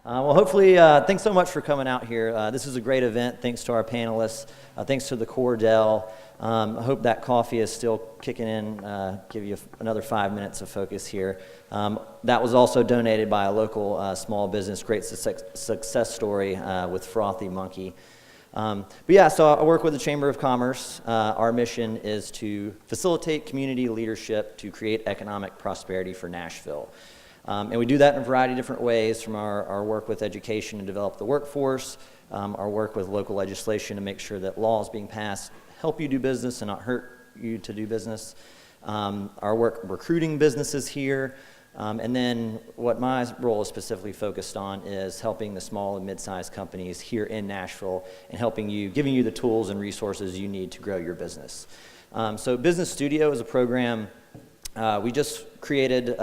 Well, hopefully, thanks so much for coming out here. This is a great event. Thanks to our panelists. Thanks to the Cordell. I hope that coffee is still kicking in. Give you another 5 minutes of focus here. That was also donated by a local small business. Great success story with Frothy Monkey. But yeah, so I work with the Chamber of Commerce. Our mission is to facilitate community leadership to create economic prosperity for Nashville. And we do that in a variety of different ways, from our work with education to develop the workforce, our work with local legislation to make sure that laws being passed help you do business and not hurt you to do business, our work recruiting businesses here, and then what my role is specifically focused on is helping the small and mid-sized companies here in Nashville and giving you the tools and resources you need to grow your business. So Business Studio is a program we just created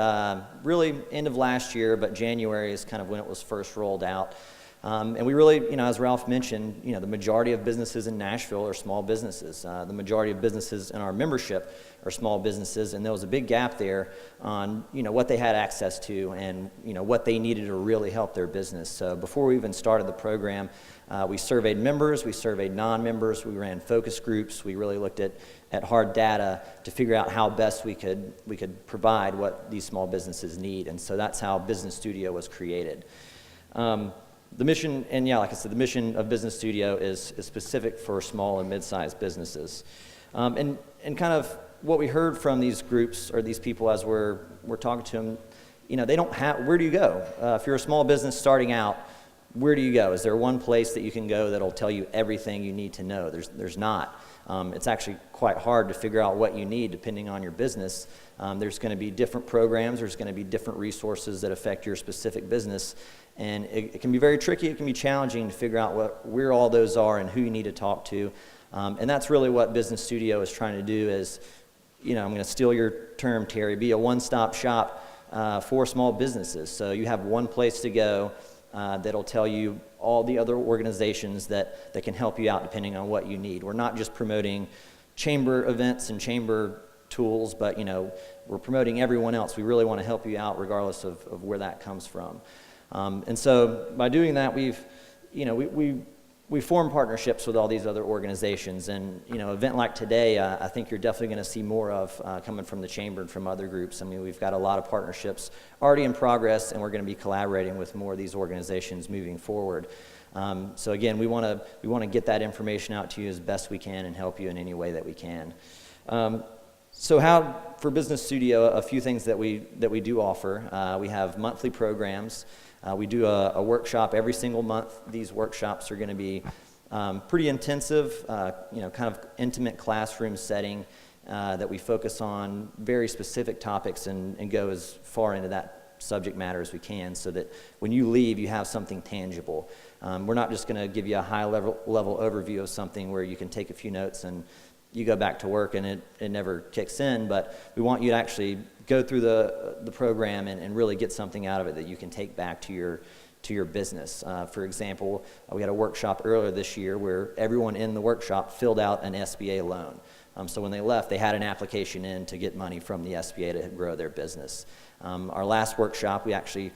really end of last year, but January is kind of when it was first rolled out. And we really, as Ralph mentioned, the majority of businesses in Nashville are small businesses. The majority of businesses in our membership are small businesses, and there was a big gap there on, what they had access to and, what they needed to really help their business. So before we even started the program, we surveyed members, we surveyed non-members, we ran focus groups, we really looked at hard data to figure out how best we could provide what these small businesses need. And so that's how Business Studio was created. The mission, and yeah, like I said, the mission of Business Studio is specific for small and mid-sized businesses. And kind of what we heard from these groups or these people as we're talking to them, they don't have, where do you go? If you're a small business starting out, where do you go? Is there one place that you can go that'll tell you everything you need to know? There's not. It's actually quite hard to figure out what you need depending on your business. There's going to be different programs, there's going to be different resources that affect your specific business, and it can be very tricky, it can be challenging to figure out where all those are and who you need to talk to. And that's really what Business Studio is trying to do is, I'm going to steal your term, Terry, be a one-stop shop for small businesses. So you have one place to go that'll tell you all the other organizations that can help you out depending on what you need. We're not just promoting chamber events and chamber tools, but we're promoting everyone else. We really want to help you out regardless of where that comes from. And so by doing that, we form partnerships with all these other organizations, and an event like today, I think you're definitely going to see more of coming from the chamber and from other groups. I mean, we've got a lot of partnerships already in progress, and we're going to be collaborating with more of these organizations moving forward. So again, we want to get that information out to you as best we can and help you in any way that we can. So for Business Studio, a few things that we do offer. We have monthly programs. We do a workshop every single month. These workshops are going to be pretty intensive, kind of intimate classroom setting that we focus on very specific topics and go as far into that subject matter as we can so that when you leave, you have something tangible. We're not just going to give you a high-level overview of something where you can take a few notes and you go back to work and it never kicks in, but we want you to actually go through the program and really get something out of it that you can take back to your business. For example, we had a workshop earlier this year where everyone in the workshop filled out an SBA loan. So when they left, they had an application in to get money from the SBA to grow their business. Our last workshop, we actually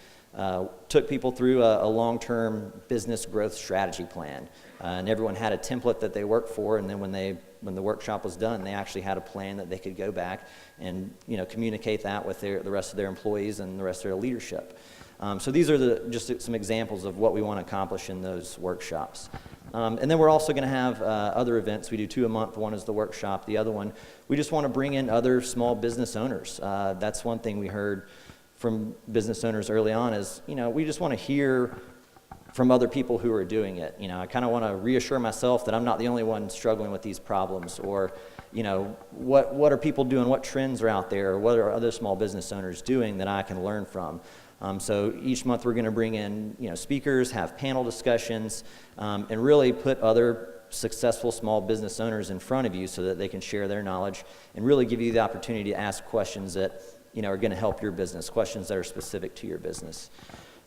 took people through a long-term business growth strategy plan. And everyone had a template that they worked for, and then when the workshop was done, they actually had a plan that they could go back and communicate that with the rest of their employees and the rest of their leadership. So these are just some examples of what we want to accomplish in those workshops. And then we're also going to have other events. We do 2 a month. One is the workshop. The other one, we just want to bring in other small business owners. That's one thing we heard from business owners early on is, we just want to hear from other people who are doing it. I kind of want to reassure myself that I'm not the only one struggling with these problems, or, what are people doing, what trends are out there, or what are other small business owners doing that I can learn from. So each month we're going to bring in, speakers, have panel discussions, and really put other successful small business owners in front of you so that they can share their knowledge and really give you the opportunity to ask questions that, are going to help your business, questions that are specific to your business.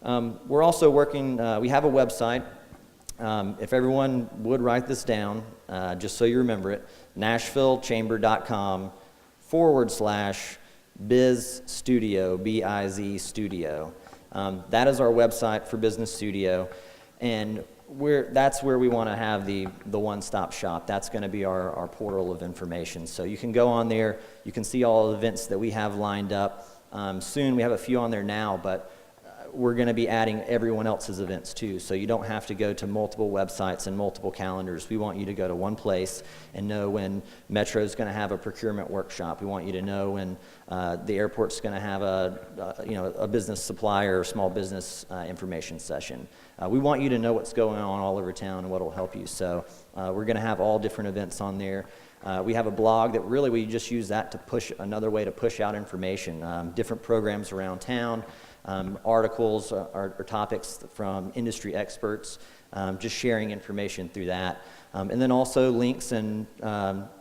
We're also working, we have a website. If everyone would write this down, just so you remember it, NashvilleChamber.com/Biz Studio, B-I-Z Studio. That is our website for Business Studio, and that's where we want to have the one-stop shop. That's going to be our portal of information. So you can go on there, you can see all the events that we have lined up. Soon, we have a few on there now, but we're going to be adding everyone else's events too, so you don't have to go to multiple websites and multiple calendars. We want you to go to one place and know when Metro is going to have a procurement workshop. We want you to know when the airport's going to have a business supplier or small business information session. We want you to know what's going on all over town and what will help you. So we're going to have all different events on there. We have a blog that really we just use that to push another way to push out information, different programs around town. Articles or topics from industry experts, just sharing information through that. And then also links and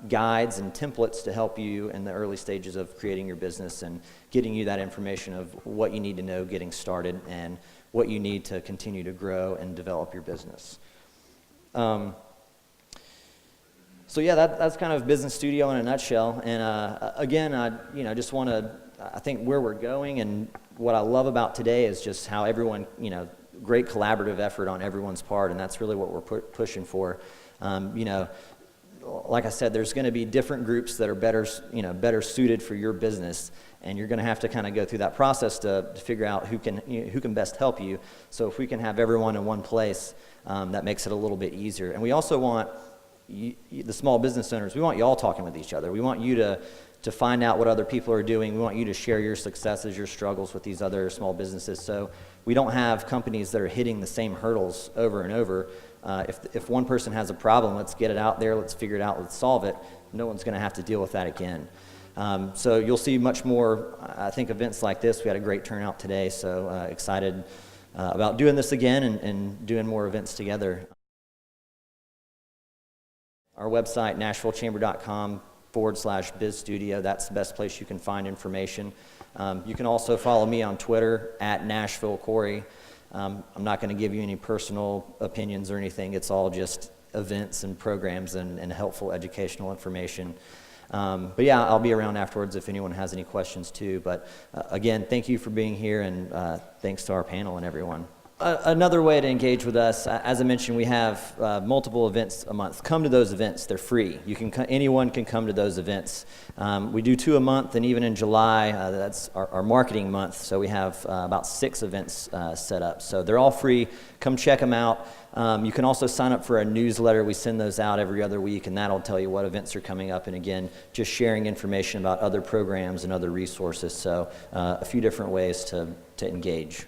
guides and templates to help you in the early stages of creating your business and getting you that information of what you need to know getting started and what you need to continue to grow and develop your business. So yeah, that's kind of Business Studio in a nutshell. And again, just want to, I think where we're going and what I love about today is just how everyone, great collaborative effort on everyone's part, and that's really what we're pushing for. Like I said, there's going to be different groups that are better suited for your business, and you're going to have to kind of go through that process to figure out who can best help you. So if we can have everyone in one place, that makes it a little bit easier. And we also want the small business owners, we want you all talking with each other. We want you to find out what other people are doing. We want you to share your successes, your struggles with these other small businesses. So we don't have companies that are hitting the same hurdles over and over. If one person has a problem, let's get it out there, let's figure it out, let's solve it. No one's going to have to deal with that again. So you'll see much more, I think, events like this. We had a great turnout today, so excited about doing this again and doing more events together. Our website, nashvillechamber.com/bizstudio. That's the best place you can find information. You can also follow me on Twitter @NashvilleCorey. I'm not going to give you any personal opinions or anything. It's all just events and programs and helpful educational information. But yeah, I'll be around afterwards if anyone has any questions too. But again, thank you for being here, and thanks to our panel and everyone. Another way to engage with us, as I mentioned, we have multiple events a month. Come to those events; they're free. Anyone can come to those events. We do 2 a month, and even in July, that's our marketing month. So we have about 6 events set up. So they're all free. Come check them out. You can also sign up for a newsletter. We send those out every other week, and that'll tell you what events are coming up. And again, just sharing information about other programs and other resources. So a few different ways to engage.